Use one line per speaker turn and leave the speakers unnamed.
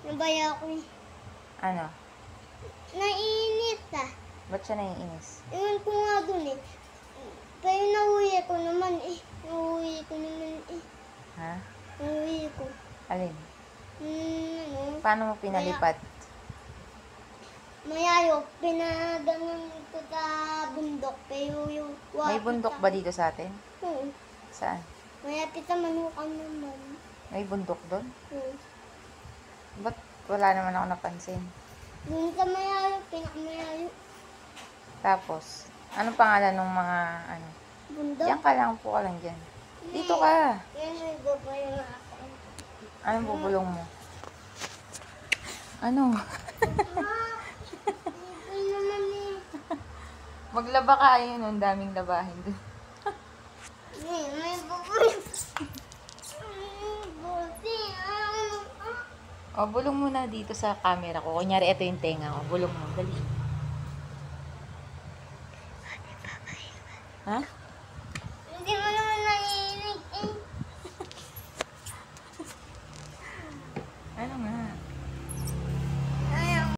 Nabaya ko eh.
Ano?
Naiinit ah.
Ba't siya naiinis?
Ewan ko nga dun eh. Pero nauwi ko naman eh. Nauwi ko naman eh.
Ha?
Nauwi ko.
Alin?
Ano?
Paano mo pinalipat?
Mayayo, pinaganon ko sa bundok. Pero yung
May bundok ba dito sa atin?
Oo.
Saan?
Mayapit sa manukan naman.
May bundok doon?
Oo.
Ba't wala naman ako napansin?
Dun sa mayayo, pinakamayayo.
Tapos, anong pangalan ng mga ano?
Bundok.
Diyan ka lang, upo ka lang dyan. Dito ka.
Yan may babayo na ako.
Anong bubulong mo? Ano?
Ito naman eh.
Maglaba ka, ayun, ang daming labahin doon.
May babayo. Buti.
O, bulong mo na dito sa camera ko. Kunyari, ito yung tenga ko. Bulong mo, dali. Ha?
Hindi mo naman naiinig eh.
Ano nga?